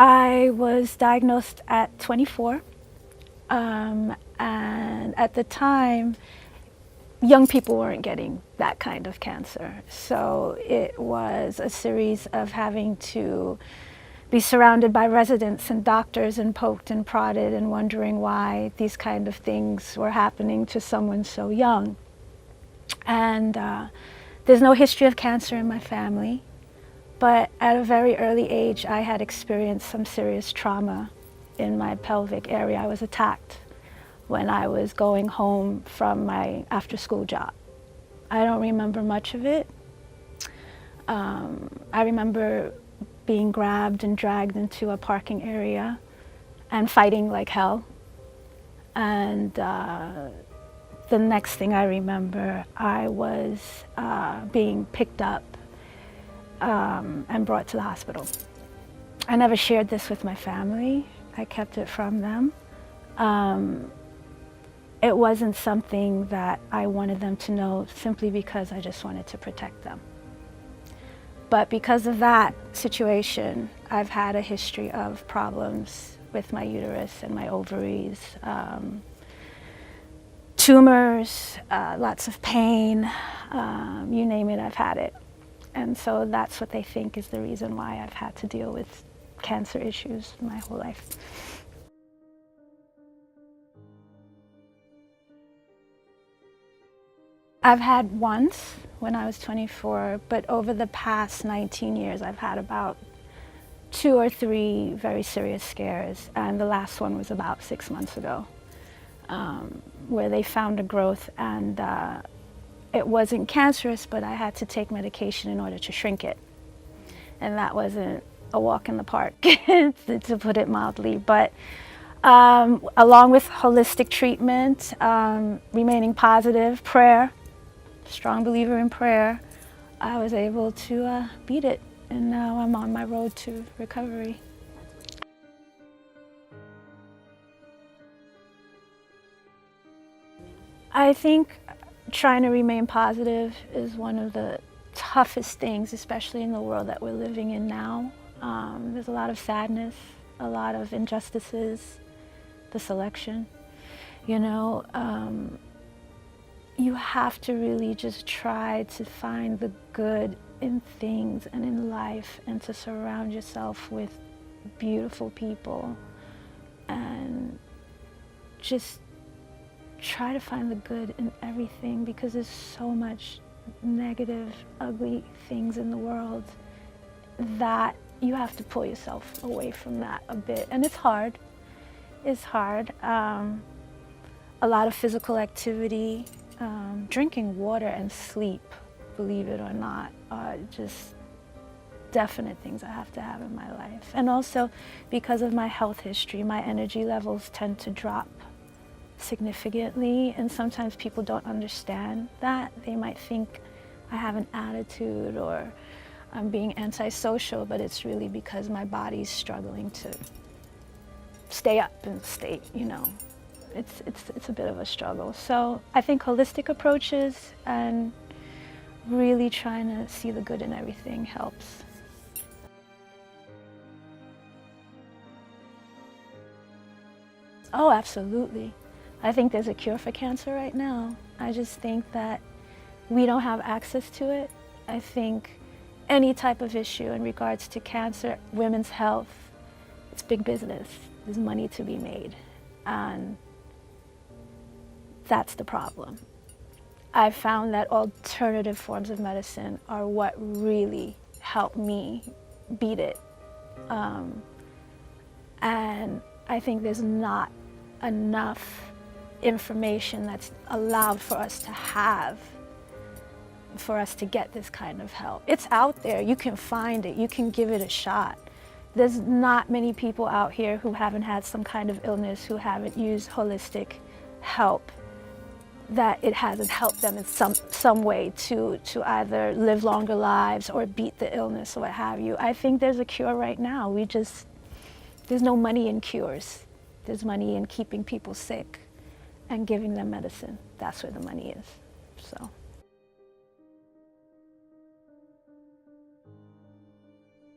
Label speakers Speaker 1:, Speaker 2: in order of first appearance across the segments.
Speaker 1: I was diagnosed at 24, and at the time, young people weren't getting that kind of cancer. So it was a series of having to be surrounded by residents and doctors and poked and prodded and wondering why these kind of things were happening to someone so young. And there's no history of cancer in my family, but at a very early age, I had experienced some serious trauma in my pelvic area. I was attacked when I was going home from my after-school job. I don't remember much of it. I remember being grabbed and dragged into a parking area and fighting like hell. And the next thing I remember, I was being picked up and brought to the hospital. I never shared this with my family. I kept it from them. It wasn't something that I wanted them to know simply because I just wanted to protect them. But because of that situation, I've had a history of problems with my uterus and my ovaries, tumors, lots of pain, you name it, I've had it. And so that's what they think is the reason why I've had to deal with cancer issues my whole life. I've had once when I was 24, but over the past 19 years, I've had about 2 or 3 very serious scares. And the last one was about 6 months ago, where they found a growth, and it wasn't cancerous, but I had to take medication in order to shrink it. And that wasn't a walk in the park, to put it mildly. But along with holistic treatment, remaining positive, prayer, strong believer in prayer, I was able to beat it, and now I'm on my road to recovery. I think trying to remain positive is one of the toughest things, especially in the world that we're living in now. There's a lot of sadness, a lot of injustices, the selection, you know. You have to really just try to find the good in things and in life, and to surround yourself with beautiful people, and just try to find the good in everything, because there's so much negative, ugly things in the world that you have to pull yourself away from that a bit. And it's hard. It's hard. A lot of physical activity, drinking water and sleep, believe it or not, are just definite things I have to have in my life. And also, because of my health history, my energy levels tend to drop significantly, and sometimes people don't understand that. They might think I have an attitude or I'm being antisocial, but it's really because my body's struggling to stay up and stay, you know. It's a bit of a struggle. So I think holistic approaches and really trying to see the good in everything helps. Oh, absolutely. I think there's a cure for cancer right now. I just think that we don't have access to it. I think any type of issue in regards to cancer, women's health, it's big business. There's money to be made. And that's the problem. I've found that alternative forms of medicine are what really help me beat it. And I think there's not enough information that's allowed for us to have, for us to get this kind of help. It's out there, you can find it, you can give it a shot. There's not many people out here who haven't had some kind of illness, who haven't used holistic help, that it hasn't helped them in some way to either live longer lives or beat the illness or what have you. I think there's a cure right now. There's no money in cures. There's money in keeping people sick and giving them medicine. That's where the money is, so.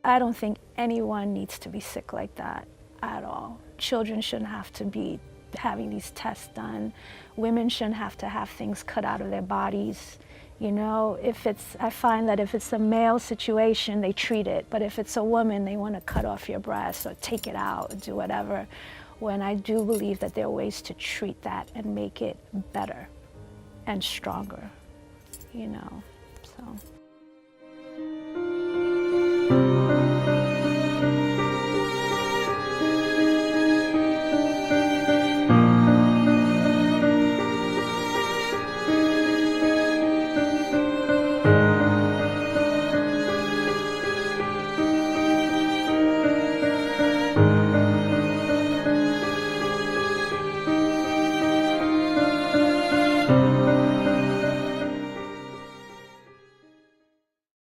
Speaker 1: I don't think anyone needs to be sick like that at all. Children shouldn't have to be having these tests done. Women shouldn't have to have things cut out of their bodies. You know, I find that if it's a male situation, they treat it. But if it's a woman, they want to cut off your breast or take it out or do whatever. When I do believe that there are ways to treat that and make it better and stronger, you know, so.